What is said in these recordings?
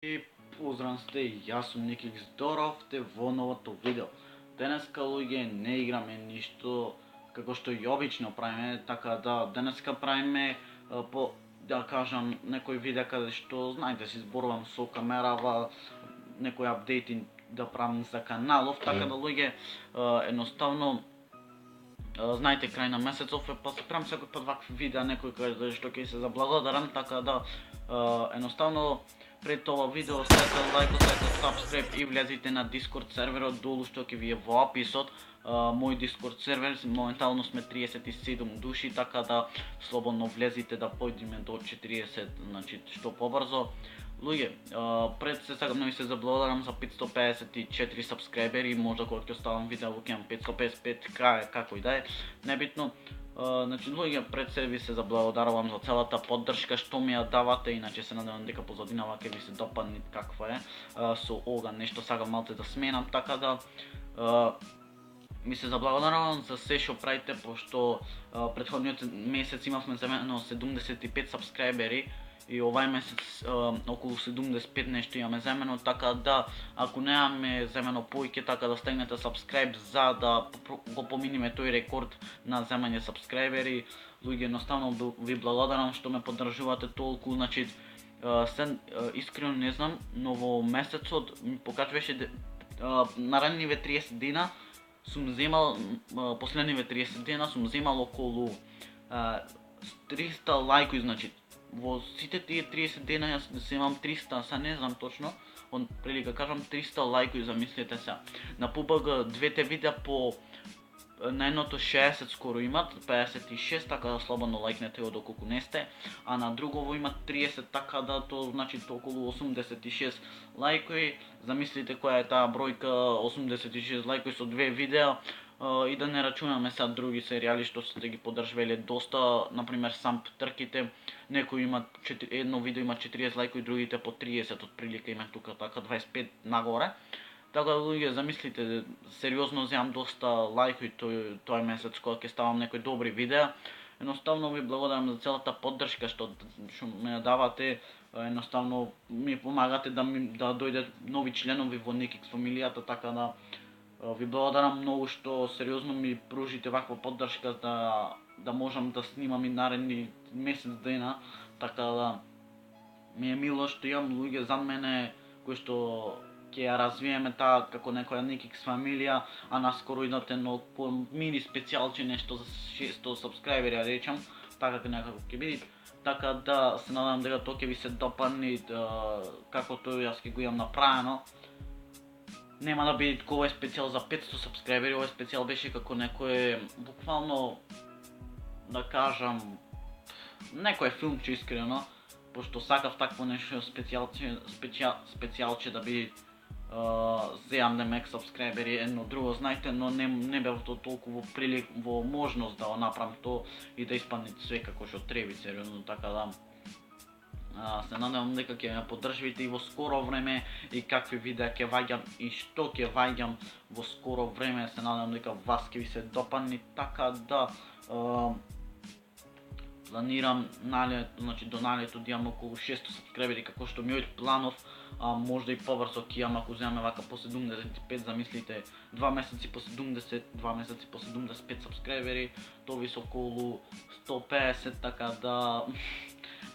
И поздрав сте, јас сум Никик, здоровте во новото видео. Денеска, луѓе, не играме ништо како што и обично правиме, така да денеска правиме по да кажам некој видео каде што знаете си зборувам со камерава, некои апдејти да правам за каналов, така да луѓе едноставно знаете крај на месецов па се правам секој пат вакви видеа некој каде што ќе се заблагодарам, така да едноставно пред ова видео ставете лайк, ставете subscribe и влезите на Discord серверот долу што ќе ви е во описот. Мој Discord сервер, моментално сме 37 души, така да слободно влезите да појдеме до 40, значи што побрзо. Луѓе, пред се сакам да ви се заблагодарам за 554 сабскрајбери, можда кога ќе оставам видео ќе имам 555, како и да е, небитно. Значи, луѓе, пред се ви се заблагодарувам за целата поддршка што ми ја давате, иначе се надевам дека позадинава ќе ви се допадне каква е. Со ова нешто сакам малце да сменам, така да ми се заблагодарувам за се што правите, пошто претходниот месец имавме земено 75 сабскрајбери и овај месец околу 75 нешто имаме земено, така да ако немаме земено поиќе, така да стегнете subscribe за да го поминиме тој рекорд на земање сабскрајбери. Луѓе, едноставно ви благодарам што ме поддржувате толку, значи искрено не знам, но во месецот ми покажуваше наредниве 30 дена сум земал, последниве 30 дена сум земал околу 300 лајкови, значи во сите тие 30 дена јас земам 300, са не знам точно, од прилика кажам 300 лајкови, замислете се. На PUBG двете видеа по на едното 60 скоро имат, 56, така да слободно лајкнете го доколку не сте, а на другово имат 30, така да тоа значи околу 86 лајкови. Замислите која е таа бројка, 86 лајкови со две видеа. И да не рачунаме сега други серијали што сте ги поддржвале доста, например самп трките, некои имат едно видео има 40 лајкови, другите по 30 отприлика има тука така 25 нагоре. Така луѓе, замислите, сериозно земам доста лајкови тој месец кога ќе ставам некои добри видеа. Едноставно ви благодарам за целата поддршка што ме давате, едноставно ми помагате да дојдат нови членови во Никикс фамилијата, така да ви благодарам многу што сериозно ми пружите ваква поддршка да можам да снимам и наредни месец дена, така да ми е мило што имам луѓе зад мене кои што ќе ја развиеме таа како некоја Никикс фамилија, а наскоро идат едно мини специјалче нешто за 600 сабскрајбери, ја речам, така некако ќе биде. Така да се надам дека тоа ќе ви се допадне како тоа јас ќе го имам направено. Нема да биде како овој специјал за 500 сабскрајбери, овој специјал беше како некој, буквално, да кажам, некој филмче искрено, пошто сакав такво нешто специјалче да биде земам демек сабскрајбери едно друго, знаете, но не бев толку во можност да го направам тоа и да испадне све како што треба, сериозно, така да се надевам дека ќе ме поддржвите и во скоро време и какви видеа ќе ваѓам и што ќе ваѓам во скоро време, се надевам дека вас ќе ви се допадне, така да планирам значи до налето да имам околу 600 сабскрајбери како што ми е планов, можда и побрзо ќе имам ако земаме вака по 75, замислите 2 месеци по 70, 2 месеци по 75 сабскрајбери, тоа ви се околу 150, така да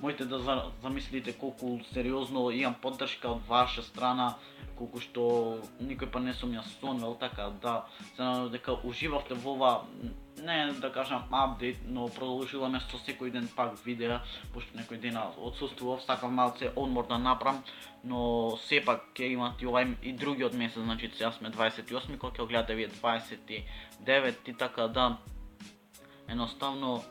можете да замислите колку сериозно имам поддршка од ваша страна, колку што никој па не сум ја сонвел, така да се надевам дека уживавте во ова, не да кажам апдейт, но продолжуваме со секој ден пак видеа, пошто некој ден отсуствував, сакам малце одмор да направам, но сепак ќе имат и овај и другиот месец, значи сега сме 28, кога ќе гледате вие 29, така да едноставно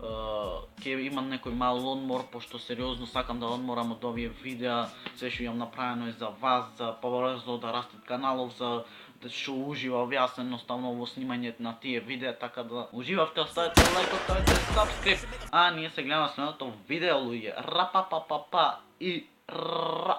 ќе имам некој мал одмор, пошто сериозно сакам да одморам од овие видеа, се што имам направено и за вас, за побрзо да расте каналов, за што уживав јас едноставно во снимањето на тие видеа, така да уживавте, оставете лајк, оставете subscribe, а ние се гледаме следното видео, луѓе, рапапапапа и ра.